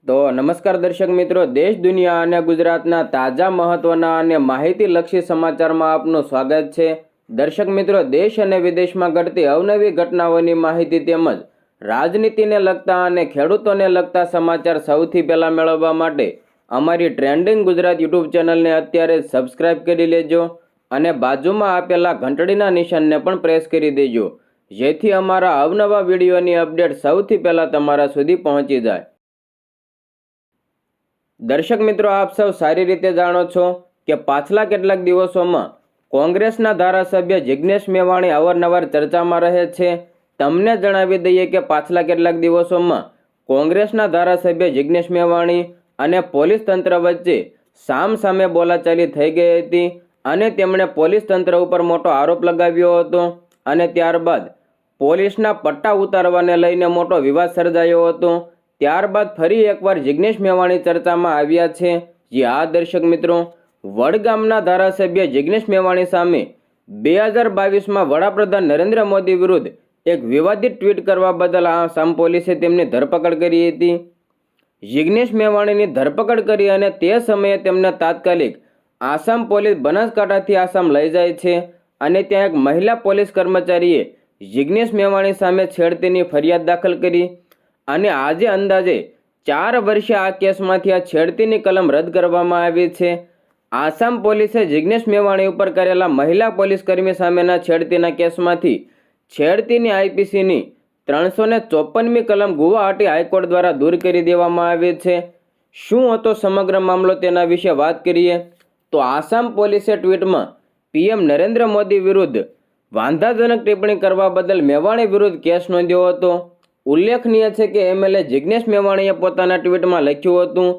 તો નમસ્કાર દર્શક મિત્રો, દેશ દુનિયા અને ગુજરાતના તાજા મહત્વના અને માહિતીલક્ષી સમાચારમાં આપનું સ્વાગત છે। દર્શક મિત્રો, દેશ અને વિદેશમાં ઘટતી અવનવી ઘટનાઓની માહિતી તેમજ રાજનીતિને લગતા અને ખેડૂતોને લગતા સમાચાર સૌથી પહેલા મેળવવા માટે અમારી ટ્રેન્ડિંગ ગુજરાત યુટ્યુબ ચેનલને અત્યારે સબસ્ક્રાઇબ કરી લેજો અને બાજુમાં આપેલા ઘંટડીના નિશાનને પણ પ્રેસ કરી દેજો, જેથી અમારા અવનવા વિડીયોની અપડેટ સૌથી પહેલા તમારા સુધી પહોંચી જાય। દર્શક મિત્રો, આપ સૌ સારી રીતે જાણો છો કે પાછલા કેટલાક દિવસોમાં કોંગ્રેસના ધારાસભ્ય જિગ્નેશ મેવાણી અવારનવાર ચર્ચામાં રહે છે। તમને જણાવી દઈએ કે પાછલા કેટલાક દિવસોમાં કોંગ્રેસના ધારાસભ્ય જિગ્નેશ મેવાણી અને પોલીસ તંત્ર વચ્ચે સામસામે બોલાચાલી થઈ ગઈ હતી અને તેમણે પોલીસ તંત્ર ઉપર મોટો આરોપ લગાવ્યો હતો અને ત્યારબાદ પોલીસના પટ્ટા ઉતારવાને લઈને મોટો વિવાદ સર્જાયો હતો। ત્યારબાદ ફરી એકવાર જિગ્નેશ મેવાણી ચર્ચામાં આવ્યા છે। જે આ દર્શક મિત્રો, વડગામના ધારાસભ્ય જિગ્નેશ મેવાણી સામે 2022માં વડાપ્રધાન નરેન્દ્ર મોદી વિરુદ્ધ એક વિવાદિત ટ્વીટ કરવા બદલ આસામ પોલીસે તેમની ધરપકડ કરી હતી। જિગ્નેશ મેવાણીની ધરપકડ કરી અને તે સમયે તેમને તાત્કાલિક આસામ પોલીસ બનાસકાંઠાથી આસામ લઈ જાય છે અને ત્યાં એક મહિલા પોલીસ કર્મચારીએ જિગ્નેશ મેવાણી સામે છેડતીની ફરિયાદ દાખલ કરી અને આજે અંદાજે 4 વર્ષે આ કેસમાંથી આ છેડતીની કલમ રદ કરવામાં આવી છે। આસામ પોલીસે જિગ્નેશ મેવાણી ઉપર કરેલા મહિલા પોલીસ કર્મી સામેના છેડતીના કેસમાંથી છેડતીની આઈપીસીની 354મી કલમ ગુવાહાટી હાઈકોર્ટ દ્વારા દૂર કરી દેવામાં આવી છે। શું હતો સમગ્ર મામલો તેના વિશે વાત કરીએ તો આસામ પોલીસે ટ્વીટમાં પીએમ નરેન્દ્ર મોદી વિરુદ્ધ વાંધાજનક ટિપ્પણી કરવા બદલ મેવાણી વિરુદ્ધ કેસ નોંધ્યો હતો। ઉલ્લેખનીય છે કે એમએલએ જિગ્નેશ મેવાણીએ પોતાના ટ્વીટમાં લખ્યું હતું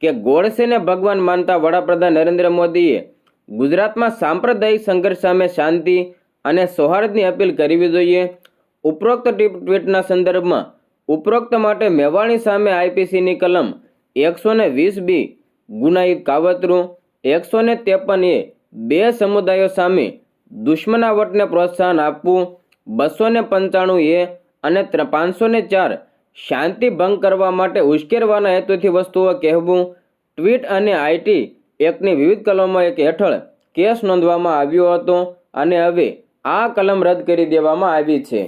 કે ગોડસેને ભગવાન માનતા વડાપ્રધાન નરેન્દ્ર મોદીએ ગુજરાતમાં સાંપ્રદાયિક સંઘર્ષ સામે શાંતિ અને સૌહાર્દની અપીલ કરવી જોઈએ। ઉપરોક્ત ટ્વીટના સંદર્ભમાં ઉપરોક્ત માટે મેવાણી સામે આઈપીસીની કલમ 120B ગુનાહિત કાવતરું, 153A બે સમુદાયો સામે દુશ્મનાવટને પ્રોત્સાહન આપવું, 295A અને 504 શાંતિ ભંગ કરવા માટે ઉશ્કેરવાના હેતુથી વસ્તુઓ કહેવું, ટ્વીટ અને આઈટી એક્ટની વિવિધ કલમો હેઠળ કેસ નોંધવામાં આવ્યો હતો અને હવે આ કલમ રદ કરી દેવામાં આવી છે।